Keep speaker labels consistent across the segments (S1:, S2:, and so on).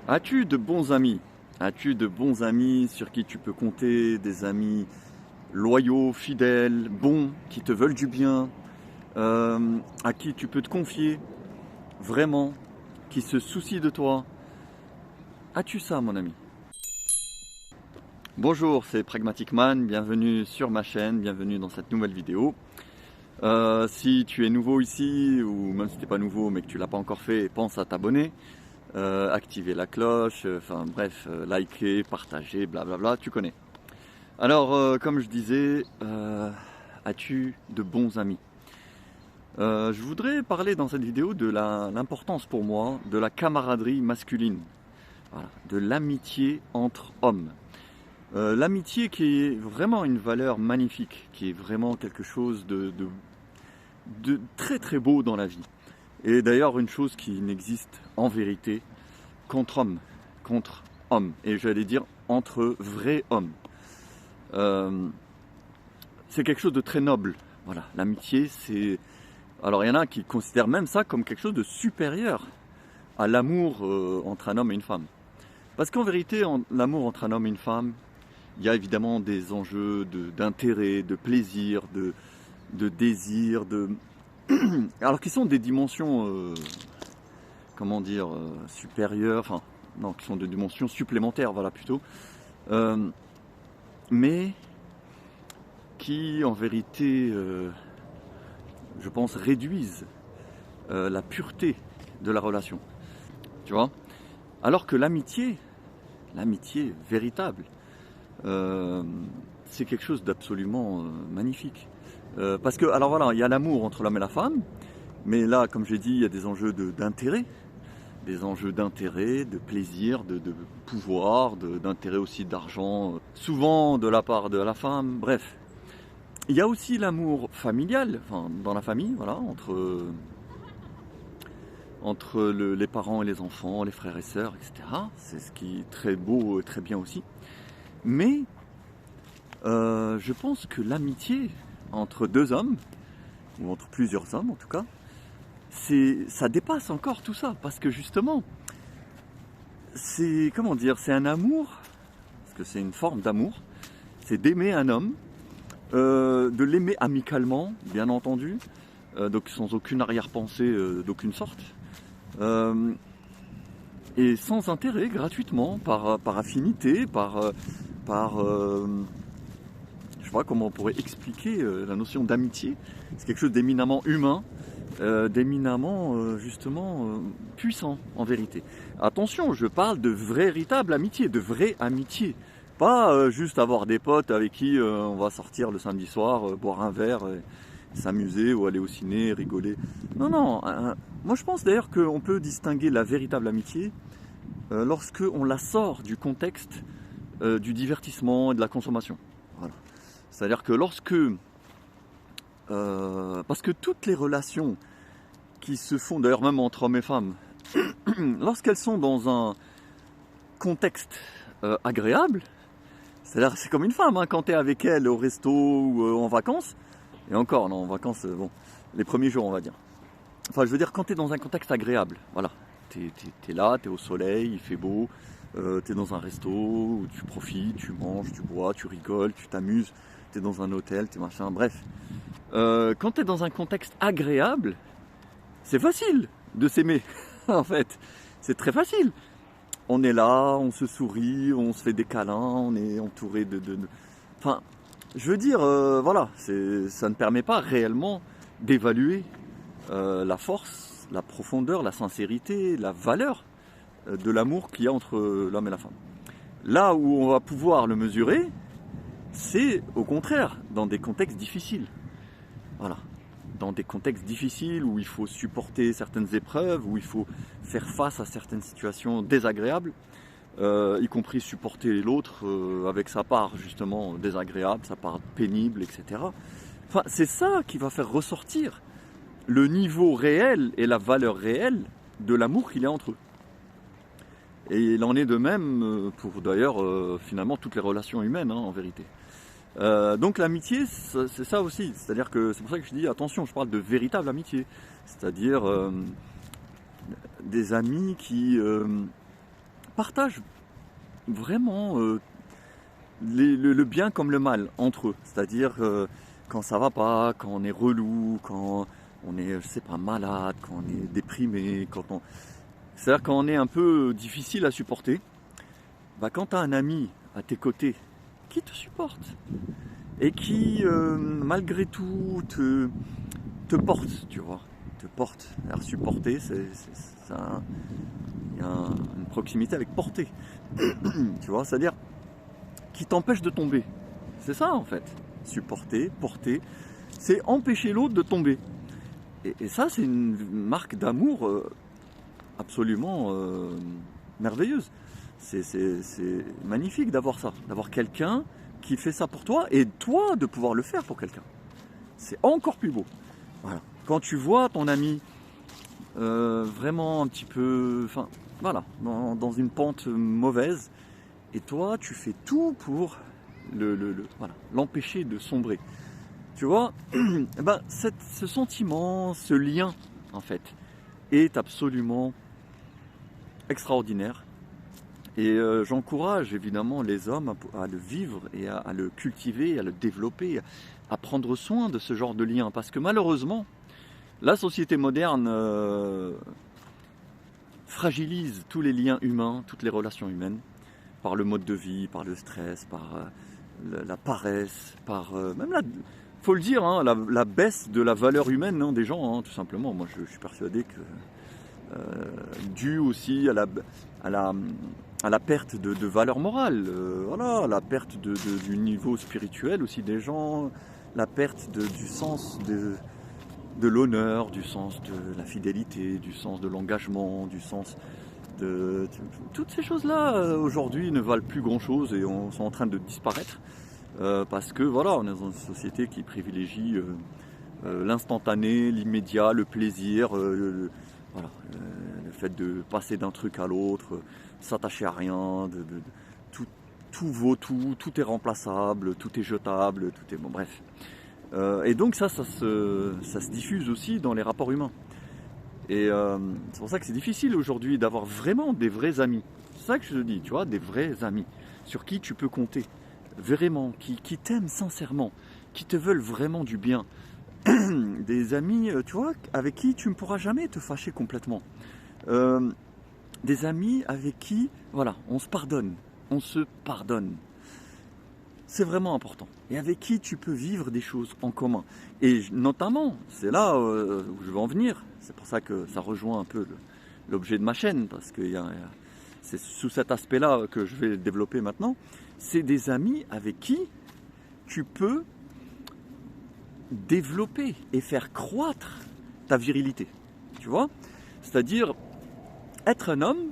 S1: As-tu de bons amis? As-tu de bons amis sur qui tu peux compter, des amis loyaux, fidèles, bons, qui te veulent du bien, à qui tu peux te confier vraiment, qui se soucient de toi? As-tu ça, mon ami? Bonjour, c'est Pragmatic Man, bienvenue sur ma chaîne, bienvenue dans cette nouvelle vidéo. Si tu es nouveau ici, ou même si tu n'es pas nouveau mais que tu l'as pas encore fait, pense à t'abonner. Activer la cloche, enfin bref, liker, partager, blablabla, tu connais. Alors, comme je disais, as-tu de bons amis? Je voudrais parler dans cette vidéo de l'importance pour moi de la camaraderie masculine, voilà, de l'amitié entre hommes. L'amitié qui est vraiment une valeur magnifique, qui est vraiment quelque chose de très très beau dans la vie. Et d'ailleurs une chose qui n'existe en vérité qu'entre hommes, et j'allais dire entre vrais hommes. C'est quelque chose de très noble. Voilà, l'amitié, c'est... Alors il y en a qui considèrent même ça comme quelque chose de supérieur à l'amour entre un homme et une femme. Parce qu'en vérité, l'amour entre un homme et une femme, il y a évidemment des enjeux d'intérêt, de plaisir, de désir, alors qui sont des dimensions, comment dire, supérieures, enfin, non, qui sont des dimensions supplémentaires, voilà, plutôt. Mais qui, en vérité, je pense, réduisent la pureté de la relation. Tu vois? Alors que l'amitié véritable, c'est quelque chose d'absolument magnifique. Parce que, alors voilà, il y a l'amour entre l'homme et la femme, mais là, comme j'ai dit, il y a des enjeux d'intérêt, de plaisir, de pouvoir, d'intérêt aussi d'argent, souvent de la part de la femme, bref. Il y a aussi l'amour familial, enfin, dans la famille, voilà, entre les parents et les enfants, les frères et sœurs, etc. C'est ce qui est très beau, très bien aussi. Mais je pense que l'amitié entre deux hommes, ou entre plusieurs hommes en tout cas, ça dépasse encore tout ça, parce que justement, c'est, comment dire, c'est un amour, parce que c'est une forme d'amour, c'est d'aimer un homme, de l'aimer amicalement, bien entendu, donc sans aucune arrière-pensée d'aucune sorte, et sans intérêt, gratuitement, par affinité, je sais pas comment on pourrait expliquer la notion d'amitié. C'est quelque chose d'éminemment humain, d'éminemment justement puissant en vérité. Attention, je parle de véritable amitié, de vraie amitié. Pas juste avoir des potes avec qui on va sortir le samedi soir, boire un verre, s'amuser ou aller au ciné, rigoler. Non, non. Moi je pense d'ailleurs qu'on peut distinguer la véritable amitié lorsque on la sort du contexte du divertissement et de la consommation. Voilà. C'est-à-dire que parce que toutes les relations qui se font, d'ailleurs même entre hommes et femmes, lorsqu'elles sont dans un contexte agréable, c'est-à-dire c'est comme une femme, hein, quand tu es avec elle au resto ou en vacances, et encore, non, en vacances, bon, les premiers jours on va dire. Enfin je veux dire quand tu es dans un contexte agréable, voilà. T'es là, t'es au soleil, il fait beau, t'es dans un resto où tu profites, tu manges, tu bois, tu rigoles, tu t'amuses, t'es dans un hôtel, t'es machin, bref. Quand t'es dans un contexte agréable, c'est facile de s'aimer, en fait. C'est très facile. On est là, on se sourit, on se fait des câlins, on est entouré Enfin, je veux dire, voilà, ça ne permet pas réellement d'évaluer la force, la profondeur, la sincérité, la valeur de l'amour qu'il y a entre l'homme et la femme. Là où on va pouvoir le mesurer, c'est au contraire dans des contextes difficiles. Voilà. Dans des contextes difficiles où il faut supporter certaines épreuves, où il faut faire face à certaines situations désagréables, y compris supporter l'autre avec sa part justement désagréable, sa part pénible, etc. Enfin, c'est ça qui va faire ressortir le niveau réel et la valeur réelle de l'amour qu'il y a entre eux. Et il en est de même pour d'ailleurs finalement toutes les relations humaines, hein, en vérité. Donc l'amitié, c'est ça aussi. C'est-à-dire que c'est pour ça que je dis attention, je parle de véritable amitié. C'est-à-dire des amis qui partagent vraiment le bien comme le mal entre eux. C'est-à-dire quand ça va pas, quand on est relou, quand on est, je sais pas, malade, quand on est déprimé, c'est-à-dire quand on est un peu difficile à supporter, bah quand tu as un ami à tes côtés qui te supporte et qui, malgré tout, te porte, tu vois, te porte. Alors supporter, il y a une proximité avec porter, tu vois, c'est-à-dire qui t'empêche de tomber. C'est ça en fait. Supporter, porter, c'est empêcher l'autre de tomber. Et ça, c'est une marque d'amour absolument merveilleuse. C'est magnifique d'avoir ça, d'avoir quelqu'un qui fait ça pour toi et toi de pouvoir le faire pour quelqu'un. C'est encore plus beau. Voilà. Quand tu vois ton ami vraiment un petit peu, enfin voilà, dans une pente mauvaise, et toi tu fais tout pour voilà, l'empêcher de sombrer. Tu vois, eh ben, ce sentiment, ce lien en fait, est absolument extraordinaire. Et j'encourage évidemment les hommes à le vivre et à le cultiver, à le développer, à prendre soin de ce genre de lien. Parce que malheureusement, la société moderne fragilise tous les liens humains, toutes les relations humaines, par le mode de vie, par le stress, par la paresse, par même faut le dire, hein, la baisse de la valeur humaine des gens, hein, tout simplement. Moi, je suis persuadé que dû aussi à la perte de valeur morale, voilà, la perte du niveau spirituel aussi des gens, la perte du sens de l'honneur, du sens de la fidélité, du sens de l'engagement, du sens toutes ces choses-là aujourd'hui ne valent plus grand-chose et sont en train de disparaître parce que voilà, on est dans une société qui privilégie l'instantané, l'immédiat, le plaisir, voilà, le fait de passer d'un truc à l'autre, s'attacher à rien, tout vaut tout est remplaçable, tout est jetable, tout est bon, bref. Et donc ça se diffuse aussi dans les rapports humains. Et c'est pour ça que c'est difficile aujourd'hui d'avoir vraiment des vrais amis. C'est ça que je te dis, tu vois, des vrais amis sur qui tu peux compter, vraiment, qui t'aiment sincèrement, qui te veulent vraiment du bien. Des amis, tu vois, avec qui tu ne pourras jamais te fâcher complètement. Des amis avec qui, voilà, on se pardonne. C'est vraiment important. Et avec qui tu peux vivre des choses en commun. Et notamment, c'est là où je veux en venir. C'est pour ça que ça rejoint un peu l'objet de ma chaîne, parce que c'est sous cet aspect-là que je vais développer maintenant. C'est des amis avec qui tu peux développer et faire croître ta virilité. Tu vois ? C'est-à-dire, être un homme,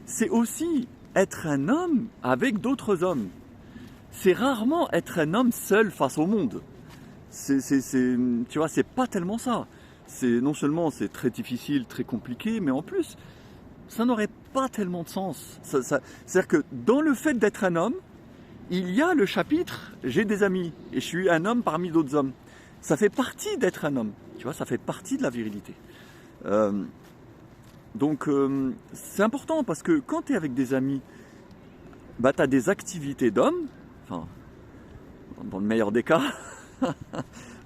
S1: c'est aussi être un homme avec d'autres hommes. C'est rarement être un homme seul face au monde. Tu vois, c'est pas tellement ça. Non seulement c'est très difficile, très compliqué, mais en plus, ça n'aurait pas tellement de sens. C'est-à-dire que dans le fait d'être un homme, il y a le chapitre « J'ai des amis et je suis un homme parmi d'autres hommes ». Ça fait partie d'être un homme, tu vois, ça fait partie de la virilité. Donc c'est important parce que quand tu es avec des amis, bah, tu as des activités d'hommes, enfin, dans le meilleur des cas,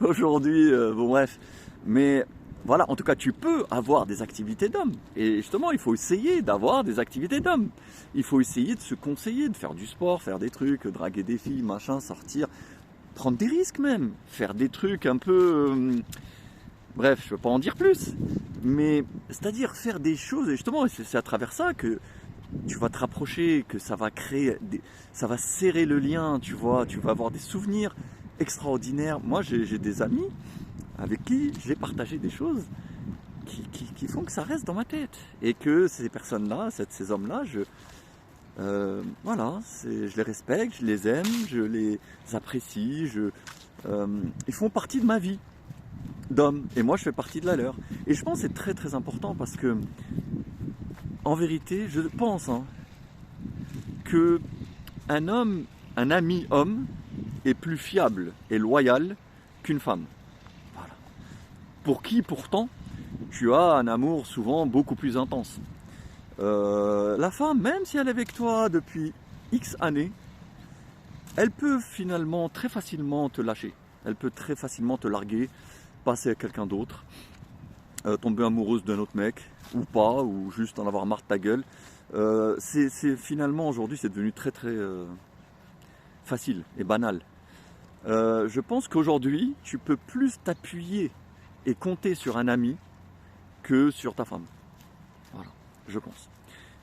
S1: aujourd'hui, bon bref, mais voilà, en tout cas tu peux avoir des activités d'hommes, et justement il faut essayer d'avoir des activités d'hommes, il faut essayer de se conseiller, de faire du sport, faire des trucs, draguer des filles, machin, sortir, prendre des risques même, faire des trucs un peu... bref, je ne peux pas en dire plus, mais c'est-à-dire faire des choses, et justement c'est à travers ça que tu vas te rapprocher, que ça va ça va serrer le lien, tu vois, tu vas avoir des souvenirs extraordinaires. Moi j'ai des amis avec qui j'ai partagé des choses qui font que ça reste dans ma tête, et que ces personnes-là, ces hommes-là, voilà, je les respecte, je les aime, je les apprécie, ils font partie de ma vie d'homme, et moi je fais partie de la leur. Et je pense que c'est très très important parce que, en vérité, je pense que un ami homme est plus fiable et loyal qu'une femme. Voilà. Pour qui pourtant tu as un amour souvent beaucoup plus intense. La femme, même si elle est avec toi depuis X années, elle peut finalement très facilement te lâcher. Elle peut très facilement te larguer, passer à quelqu'un d'autre, tomber amoureuse d'un autre mec, ou pas, ou juste en avoir marre de ta gueule. Finalement, aujourd'hui, c'est devenu très très facile et banal. Je pense qu'aujourd'hui, tu peux plus t'appuyer et compter sur un ami que sur ta femme. Voilà, je pense.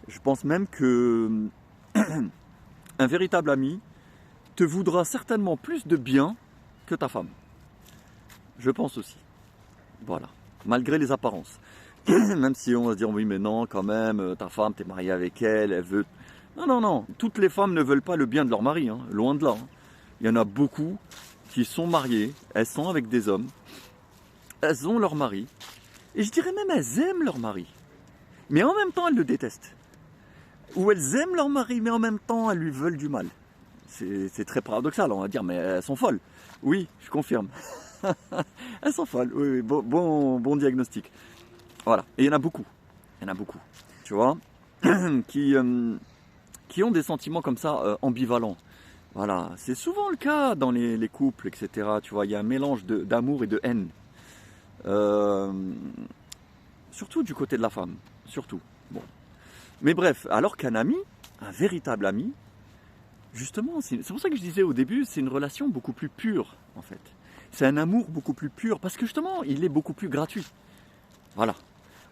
S1: Je pense même que un véritable ami te voudra certainement plus de bien que ta femme. Je pense aussi. Voilà, malgré les apparences. Même si on va dire oui mais non quand même, ta femme, t'es marié avec elle, elle veut... Non, non, non, toutes les femmes ne veulent pas le bien de leur mari, hein, loin de là. Hein. Il y en a beaucoup qui sont mariées, elles sont avec des hommes, elles ont leur mari, et je dirais même elles aiment leur mari. Mais en même temps elles le détestent. Ou elles aiment leur mari, mais en même temps elles lui veulent du mal. C'est très paradoxal, on va dire, mais elles sont folles. Oui, je confirme. Elles sont folles, oui, oui, bon diagnostic. Voilà, et il y en a beaucoup, tu vois, qui ont des sentiments comme ça ambivalents. Voilà, c'est souvent le cas dans les couples, etc. Tu vois, il y a un mélange d'amour et de haine. Surtout du côté de la femme, surtout. Bon. Mais bref, alors qu'un ami, un véritable ami, justement, c'est pour ça que je disais au début, c'est une relation beaucoup plus pure, en fait. C'est un amour beaucoup plus pur, parce que justement, il est beaucoup plus gratuit. Voilà.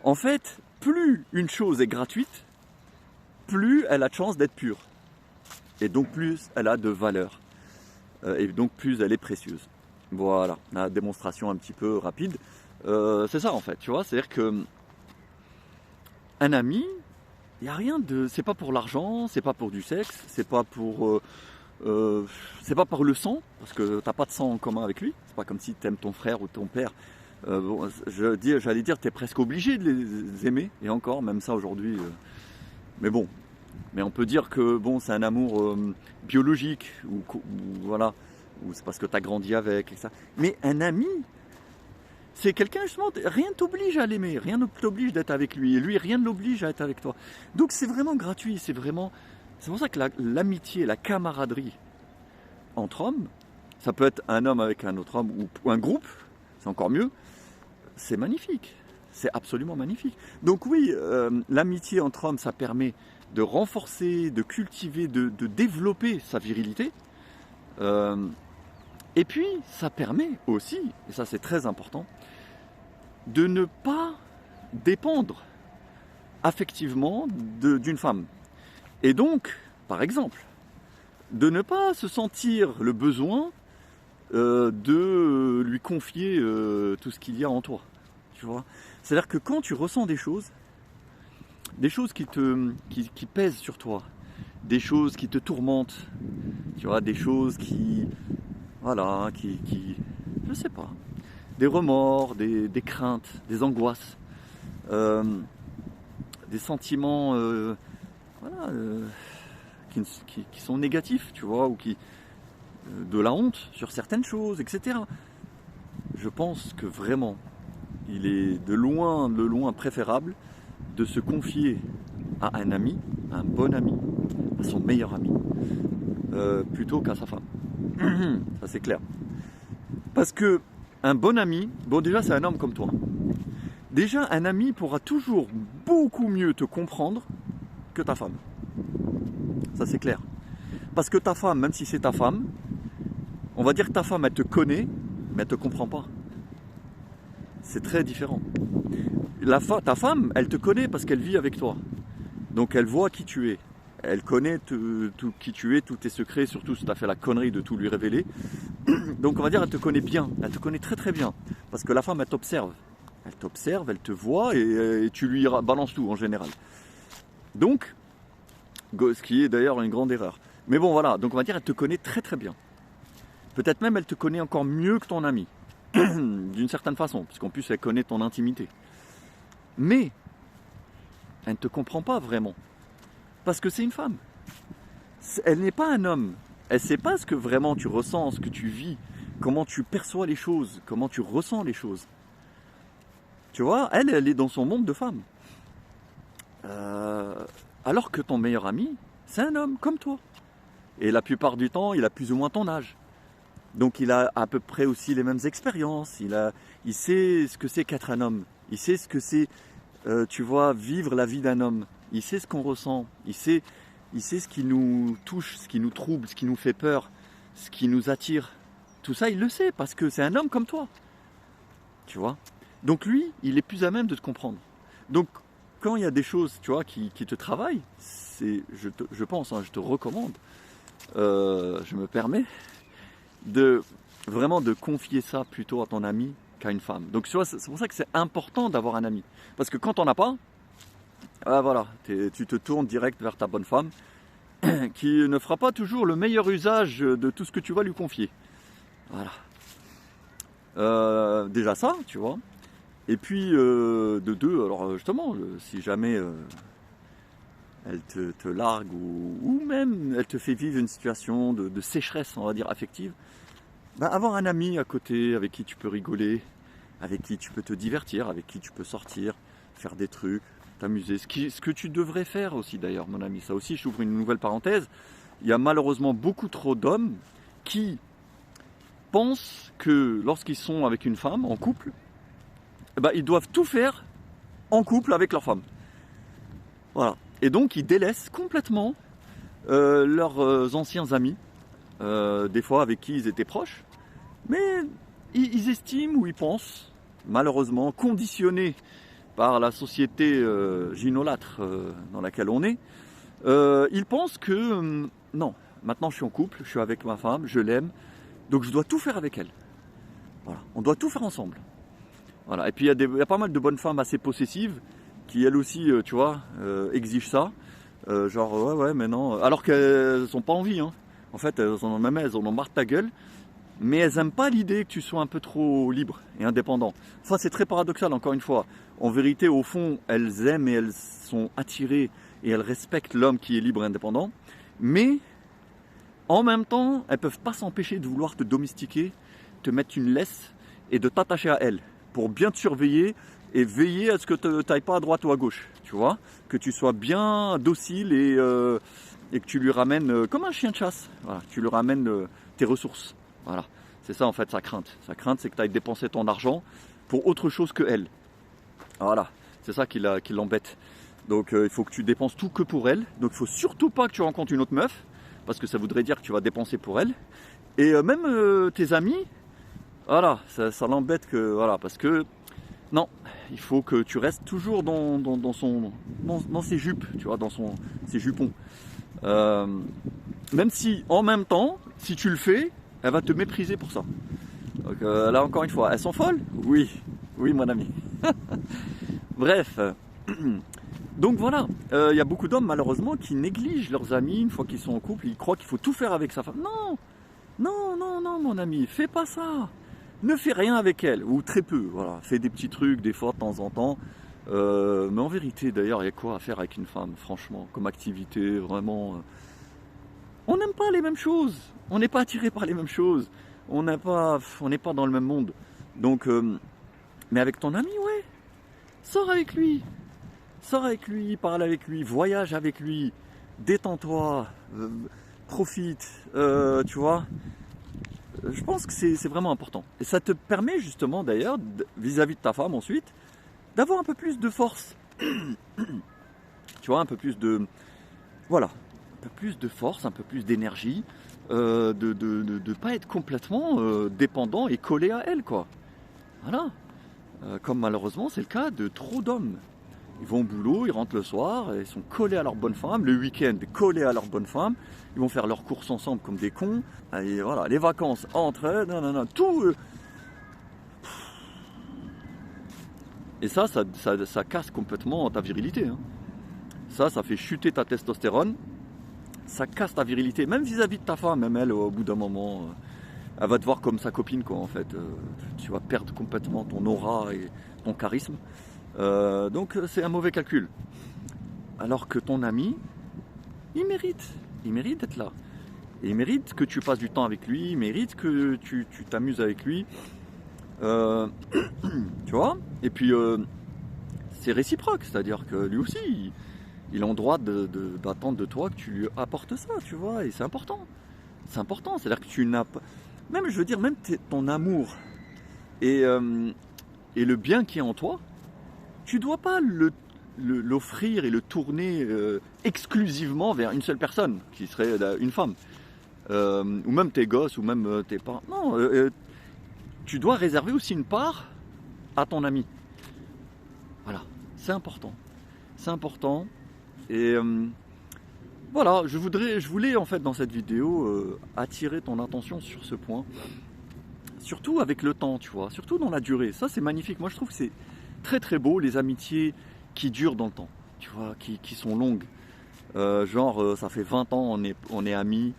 S1: En fait, plus une chose est gratuite, plus elle a de chance d'être pure. Et donc plus elle a de valeur. Et donc plus elle est précieuse. Voilà, la démonstration un petit peu rapide. C'est ça en fait, tu vois. C'est-à-dire que un ami, il n'y a rien de... C'est pas pour l'argent, c'est pas pour du sexe, c'est pas pour... c'est pas par le sang, parce que t'as pas de sang en commun avec lui. C'est pas comme si t'aimes ton frère ou ton père. Bon, j'allais dire, tu es presque obligé de les aimer, et encore, même ça aujourd'hui. Mais bon, mais on peut dire que bon, c'est un amour biologique, ou voilà, ou c'est parce que tu as grandi avec, et ça. Mais un ami, c'est quelqu'un, justement, rien ne t'oblige à l'aimer, rien ne t'oblige d'être avec lui, et lui, rien ne l'oblige à être avec toi. Donc c'est vraiment gratuit, c'est pour ça que l'amitié, la camaraderie entre hommes, ça peut être un homme avec un autre homme, ou un groupe, c'est encore mieux. C'est magnifique, c'est absolument magnifique. Donc oui, l'amitié entre hommes, ça permet de renforcer, de cultiver, de développer sa virilité. Et puis, ça permet aussi, et ça c'est très important, de ne pas dépendre affectivement d'une femme. Et donc, par exemple, de ne pas se sentir le besoin de lui confier tout ce qu'il y a en toi, tu vois. C'est-à-dire que quand tu ressens des choses qui pèsent sur toi, des choses qui te tourmentent, tu vois, des choses voilà, je sais pas, des remords, des craintes, des angoisses, des sentiments, voilà, qui sont négatifs, tu vois, ou de la honte sur certaines choses, etc. Je pense que vraiment, il est de loin préférable de se confier à un ami, à un bon ami, à son meilleur ami, plutôt qu'à sa femme. Ça c'est clair. Parce que un bon ami, bon déjà c'est un homme comme toi. Déjà un ami pourra toujours beaucoup mieux te comprendre que ta femme. Ça c'est clair. Parce que ta femme, même si c'est ta femme, on va dire que ta femme, elle te connaît, mais elle ne te comprend pas. C'est très différent. Ta femme, elle te connaît parce qu'elle vit avec toi. Donc elle voit qui tu es. Elle connaît tout qui tu es, tous tes secrets, surtout si tu as fait la connerie de tout lui révéler. Donc on va dire elle te connaît bien, elle te connaît très très bien. Parce que la femme, elle t'observe. Elle t'observe, elle te voit et tu lui balances tout en général. Donc, ce qui est d'ailleurs une grande erreur. Mais bon voilà, donc on va dire elle te connaît très très bien. Peut-être même elle te connaît encore mieux que ton ami, d'une certaine façon, parce qu'en plus elle connaît ton intimité. Mais elle ne te comprend pas vraiment, parce que c'est une femme. Elle n'est pas un homme. Elle ne sait pas ce que vraiment tu ressens, ce que tu vis, comment tu perçois les choses, comment tu ressens les choses. Tu vois, elle est dans son monde de femme. Euh, alors que ton meilleur ami, c'est un homme comme toi. Et la plupart du temps, il a plus ou moins ton âge. Donc il a à peu près aussi les mêmes expériences. Il sait ce que c'est qu'être un homme. Il sait ce que c'est, tu vois, vivre la vie d'un homme. Il sait ce qu'on ressent. Il sait ce qui nous touche, ce qui nous trouble, ce qui nous fait peur, ce qui nous attire. Tout ça, il le sait parce que c'est un homme comme toi. Tu vois. Donc lui, il est plus à même de te comprendre. Donc quand il y a des choses, tu vois, qui te travaillent, je pense, hein, je te recommande, je me permets vraiment de confier ça plutôt à ton ami qu'à une femme. Donc tu vois, c'est pour ça que c'est important d'avoir un ami. Parce que quand on n'a pas, voilà, tu te tournes direct vers ta bonne femme qui ne fera pas toujours le meilleur usage de tout ce que tu vas lui confier. Voilà. Déjà ça, tu vois. Et puis de deux, alors justement, si jamais elle te largue ou même elle te fait vivre une situation de sécheresse, on va dire, affective, ben, avoir un ami à côté avec qui tu peux rigoler, avec qui tu peux te divertir, avec qui tu peux sortir, faire des trucs, t'amuser. Ce que tu devrais faire aussi d'ailleurs, mon ami. Ça aussi, j'ouvre une nouvelle parenthèse. Il y a malheureusement beaucoup trop d'hommes qui pensent que lorsqu'ils sont avec une femme, en couple, ben, ils doivent tout faire en couple avec leur femme. Voilà. Et donc ils délaissent complètement leurs anciens amis, des fois avec qui ils étaient proches, mais ils estiment ou ils pensent, malheureusement conditionnés par la société gynolâtre dans laquelle on est, ils pensent que non, maintenant je suis en couple, je suis avec ma femme, je l'aime, donc je dois tout faire avec elle. Voilà. On doit tout faire ensemble. Voilà. Et puis il y a pas mal de bonnes femmes assez possessives qui elles aussi, tu vois, exigent ça. Genre ouais mais non, alors qu'elles n'ont pas envie. Hein. En fait, elles en ont marre de ta gueule, mais elles n'aiment pas l'idée que tu sois un peu trop libre et indépendant. Ça c'est très paradoxal encore une fois. En vérité, au fond, elles aiment et elles sont attirées et elles respectent l'homme qui est libre et indépendant, mais en même temps, elles ne peuvent pas s'empêcher de vouloir te domestiquer, te mettre une laisse et de t'attacher à elles pour bien te surveiller et veiller à ce que tu n'ailles pas à droite ou à gauche, tu vois, que tu sois bien docile et que tu lui ramènes, comme un chien de chasse, voilà, tu lui ramènes tes ressources, voilà, c'est ça en fait sa crainte. Sa crainte c'est que tu ailles dépenser ton argent pour autre chose que elle, voilà, c'est ça qui l'embête. Donc il faut que tu dépenses tout que pour elle, donc il ne faut surtout pas que tu rencontres une autre meuf, parce que ça voudrait dire que tu vas dépenser pour elle, et même tes amis, voilà, ça l'embête que, voilà, parce que non, il faut que tu restes toujours dans ses jupes, tu vois, ses jupons. Même si, en même temps, si tu le fais, elle va te mépriser pour ça. Donc là, encore une fois, elles sont folles? Oui, oui, mon ami. Bref, donc voilà, il y a beaucoup d'hommes, malheureusement, qui négligent leurs amis une fois qu'ils sont en couple. Ils croient qu'il faut tout faire avec sa femme. Non, non, non, non, mon ami, fais pas ça. Ne fais rien avec elle, ou très peu, voilà. Fais des petits trucs, des fois, de temps en temps. Mais en vérité, d'ailleurs, il y a quoi à faire avec une femme, franchement, comme activité, vraiment. On n'aime pas les mêmes choses. On n'est pas attiré par les mêmes choses. On n'est pas dans le même monde. Donc, mais avec ton ami, ouais. Sors avec lui. Sors avec lui, parle avec lui, voyage avec lui. Détends-toi. Profite. Tu vois. Je pense que c'est vraiment important. Et ça te permet justement d'ailleurs, vis-à-vis de ta femme ensuite, d'avoir un peu plus de force. Tu vois, un peu plus de... Voilà. Un peu plus de force, un peu plus d'énergie. De ne pas être complètement dépendant et collé à elle, quoi. Voilà. Comme malheureusement c'est le cas de trop d'hommes. Ils vont au boulot, ils rentrent le soir, ils sont collés à leur bonne femme, le week-end collés à leur bonne femme, ils vont faire leurs courses ensemble comme des cons, et voilà, les vacances entre eux, non, tout. Et ça casse complètement ta virilité. Hein. Ça fait chuter ta testostérone, ça casse ta virilité, même vis-à-vis de ta femme, même elle, au bout d'un moment, elle va te voir comme sa copine, quoi, en fait. Tu vas perdre complètement ton aura et ton charisme. Donc c'est un mauvais calcul. Alors que ton ami, il mérite d'être là. Et il mérite que tu passes du temps avec lui, il mérite que tu t'amuses avec lui. Tu vois. Et puis c'est réciproque, c'est-à-dire que lui aussi, il a le droit d'attendre de toi que tu lui apportes ça, tu vois, et c'est important. C'est important, c'est-à-dire que tu n'as pas... Même, je veux dire, même ton amour et le bien qui est en toi, tu dois pas l'offrir et le tourner exclusivement vers une seule personne, qui serait une femme. Ou même tes gosses, ou même tes parents. Non, tu dois réserver aussi une part à ton ami. Voilà, c'est important. C'est important. Et voilà, je voulais en fait dans cette vidéo attirer ton attention sur ce point. Surtout avec le temps, tu vois, surtout dans la durée. Ça, c'est magnifique. Moi, je trouve que c'est très très beau, les amitiés qui durent dans le temps, tu vois, qui sont longues. Ça fait 20 ans, on est amis,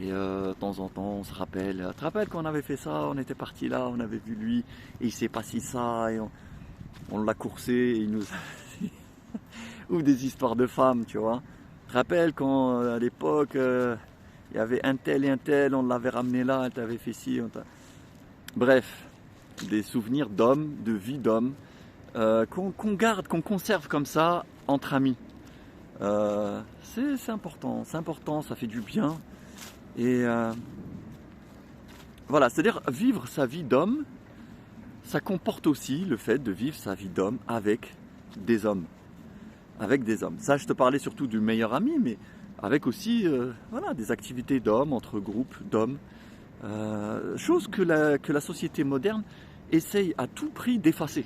S1: et de temps en temps, on se rappelle. Tu te rappelles quand on avait fait ça, on était parti là, on avait vu lui, et il s'est passé ça, et on l'a coursé, et il nous a... Ou des histoires de femmes, tu vois. Tu te rappelles quand, à l'époque, il y avait un tel et un tel, on l'avait ramené là, elle t'avait fait ci, Bref, des souvenirs d'hommes, de vie d'hommes, qu'on garde, qu'on conserve comme ça entre amis. C'est important, ça fait du bien. Et voilà, c'est-à-dire vivre sa vie d'homme, ça comporte aussi le fait de vivre sa vie d'homme avec des hommes. Avec des hommes. Ça, je te parlais surtout du meilleur ami, mais avec aussi voilà, des activités d'hommes, entre groupes d'hommes. Chose que la société moderne essaye à tout prix d'effacer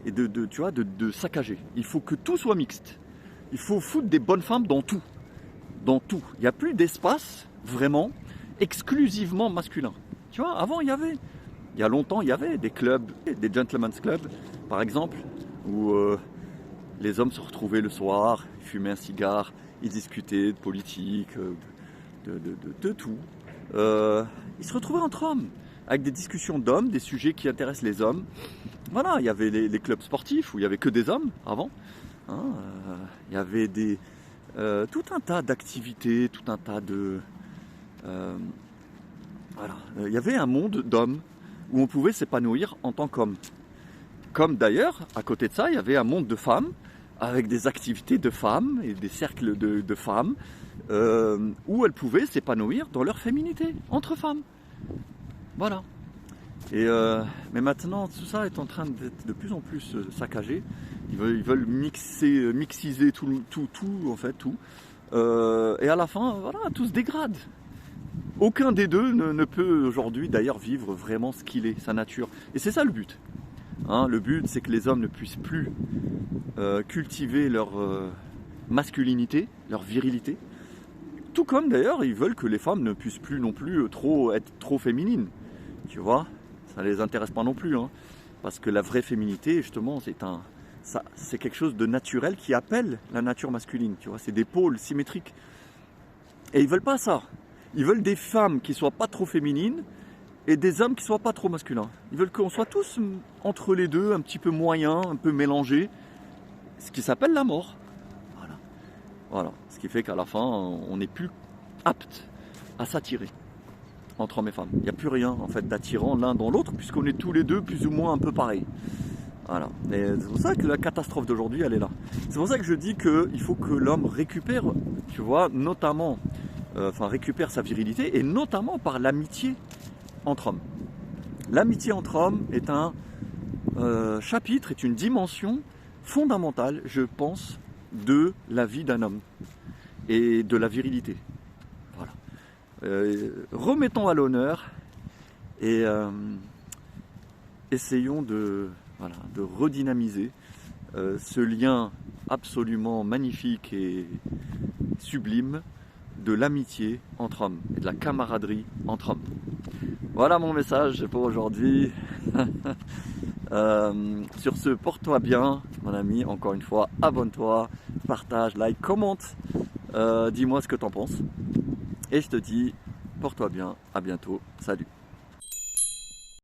S1: et tu vois, de saccager. Il faut que tout soit mixte. Il faut foutre des bonnes femmes dans tout. Dans tout. Il n'y a plus d'espace vraiment exclusivement masculin. Tu vois, avant il y a longtemps, il y avait des clubs, des gentlemen's clubs par exemple, où les hommes se retrouvaient le soir, ils fumaient un cigare, ils discutaient de politique, de tout. Ils se retrouvaient entre hommes, avec des discussions d'hommes, des sujets qui intéressent les hommes. Voilà, il y avait les clubs sportifs où il n'y avait que des hommes avant. Il y avait tout un tas d'activités, tout un tas de... voilà. Il y avait un monde d'hommes où on pouvait s'épanouir en tant qu'homme. Comme d'ailleurs, à côté de ça, il y avait un monde de femmes, avec des activités de femmes et des cercles de femmes, où elles pouvaient s'épanouir dans leur féminité, entre femmes. Voilà. Mais maintenant, tout ça est en train d'être de plus en plus saccagé. Ils veulent mixiser tout, en fait, tout. Et à la fin, voilà, tout se dégrade. Aucun des deux ne peut aujourd'hui d'ailleurs vivre vraiment ce qu'il est, sa nature. Et c'est ça le but. Le but, c'est que les hommes ne puissent plus cultiver leur masculinité, leur virilité. Tout comme d'ailleurs, ils veulent que les femmes ne puissent plus non plus être trop féminines. Tu vois, ça les intéresse pas non plus. Parce que la vraie féminité, justement, c'est quelque chose de naturel qui appelle la nature masculine. Tu vois, c'est des pôles symétriques. Et ils veulent pas ça. Ils veulent des femmes qui soient pas trop féminines et des hommes qui soient pas trop masculins. Ils veulent qu'on soit tous entre les deux, un petit peu moyens, un peu mélangés. Ce qui s'appelle la mort. Voilà. Ce qui fait qu'à la fin, on n'est plus apte à s'attirer entre hommes et femmes. Il n'y a plus rien en fait d'attirant l'un dans l'autre puisqu'on est tous les deux plus ou moins un peu pareils. Voilà. Et c'est pour ça que la catastrophe d'aujourd'hui, elle est là. C'est pour ça que je dis qu'il faut que l'homme récupère, tu vois, notamment, récupère sa virilité et notamment par l'amitié entre hommes. L'amitié entre hommes est un chapitre, est une dimension fondamentale, je pense, de la vie d'un homme et de la virilité. Voilà. Remettons à l'honneur et essayons de redynamiser ce lien absolument magnifique et sublime de l'amitié entre hommes et de la camaraderie entre hommes. Voilà mon message pour aujourd'hui. Sur ce, porte-toi bien, mon ami. Encore une fois, abonne-toi, partage, like, commente. Dis-moi ce que t'en penses. Et je te dis, porte-toi bien. À bientôt. Salut.